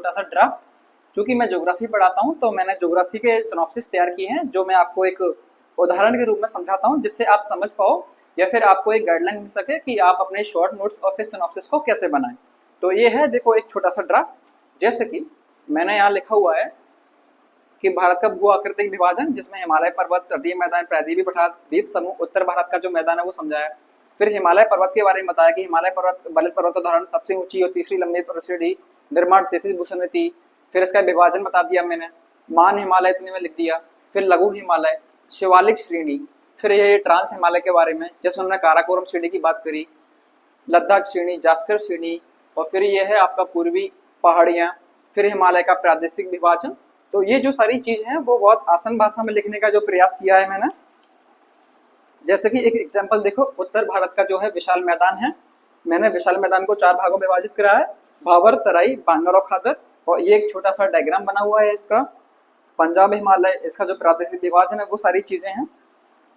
छोटा सा ड्राफ्ट। चूंकि मैं ज्योग्राफी पढ़ाता हूँ तो मैंने ज्योग्राफी के सिनॉप्सिस तैयार किए हैं, जो मैं आपको एक उदाहरण के रूप में समझाता हूँ, जिससे आप समझ पाओ या फिर आपको एक गाइडलाइन मिल सके कि आप अपने शॉर्ट नोट्स और फिर सिनॉप्सिस को कैसे बनाएं। तो ये है, देखो, एक छोटा सा ड्राफ्ट। जैसे कि मैंने यहाँ लिखा हुआ है कि भारत का भू आकृतिक विभाजन, जिसमें हिमालय पर्वत, तटीय मैदान, प्रायद्वीपीय पठार, द्वीप समूह, उत्तर भारत का जो मैदान है वो समझाया। फिर हिमालय पर्वत के बारे में बताया कि हिमालय पर्वत बलित पर्वत उदाहरण, सबसे ऊंची और तीसरी लंबी सीढ़ी, निर्माण 33 भूसमिति। फिर इसका विभाजन बता दिया मैंने, मान हिमालय इतने में लिख दिया। फिर लघु हिमालय, शिवालिक श्रेणी, फिर ये ट्रांस हिमालय के बारे में जिसमें हमने काराकोरम श्रेणी की बात करी, लद्दाख श्रेणी, जास्कर श्रेणी, और फिर ये है आपका पूर्वी पहाड़ियाँ, फिर हिमालय का प्रादेशिक विभाजन। तो ये जो सारी चीज हैं वो बहुत आसान भाषा में लिखने का जो प्रयास किया है मैंने। जैसे कि एक एग्जांपल देखो, उत्तर भारत का जो है विशाल मैदान है, मैंने विशाल मैदान को 4 भागों में विभाजित करा है, भाबर, तराई, बांगर और खादर। और ये एक छोटा सा डायग्राम बना हुआ है इसका। पंजाब हिमालय, इसका जो प्रादेशिक विभाजन है, वो सारी चीजें हैं।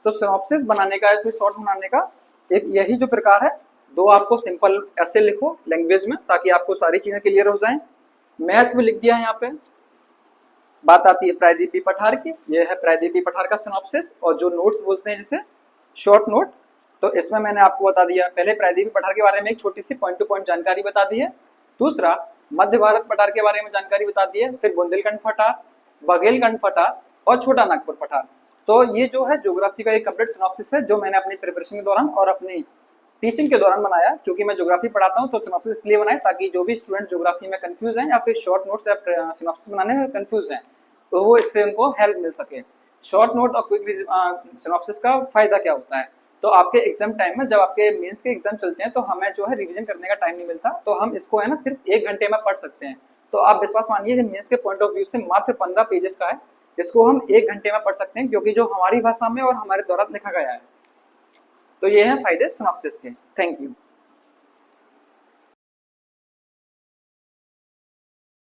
तो सिनॉप्सिस बनाने का या फिर शॉर्ट बनाने का एक यही जो प्रकार है। 2 आपको सिंपल ऐसे लिखो लैंग्वेज में, ताकि आपको सारी चीजें क्लियर हो जाएं। मैथ में लिख दिया है यहाँ पे। बात आती है प्रायद्वीपीय पठार की, ये है प्रायद्वीपीय पठार का सिनॉप्सिस, और जो नोट्स बोलते हैं जिसे शॉर्ट नोट। तो इसमें मैंने आपको बता दिया, पहले प्रायद्वीपीय पठार के बारे में एक छोटी सी पॉइंट टू पॉइंट जानकारी बता दी है। दूसरा, मध्य भारत पठार के बारे में जानकारी बता दी है। फिर बुंदेलखंड पठार, बघेलखंड पठार और छोटा नागपुर पठार। तो ये जो है ज्योग्राफी का एक कंप्लीट सिनॉप्सिस है, जो मैंने अपनी प्रिपरेशन के दौरान और अपनी टीचिंग के दौरान बनाया। क्योंकि मैं ज्योग्राफी पढ़ाता हूँ तो सिनॉप्सिस इसलिए बनाया ताकि जो भी स्टूडेंट ज्योग्राफी में कंफ्यूज हैं या फिर शॉर्ट नोट्स या सिनॉप्सिस बनाने में कंफ्यूज हैं, तो वो इससे उनको हेल्प मिल सके। शॉर्ट नोट और क्विक सिनॉप्सिस का फायदा क्या होता है, तो आपके एग्जाम टाइम में, जब आपके मेंस के एग्जाम चलते हैं, तो हमें जो है रिवीजन करने का टाइम नहीं मिलता, तो हम इसको है ना सिर्फ 1 घंटे में पढ़ सकते हैं। तो आप विश्वास मानिए कि मेंस के पॉइंट ऑफ व्यू से मात्र 15 पेजेस का है, इसको हम 1 घंटे में पढ़ सकते हैं, क्योंकि जो हमारी भाषा में और हमारे द्वारा लिखा गया है। तो ये है फायदे सिनॉप्सिस के। Thank you.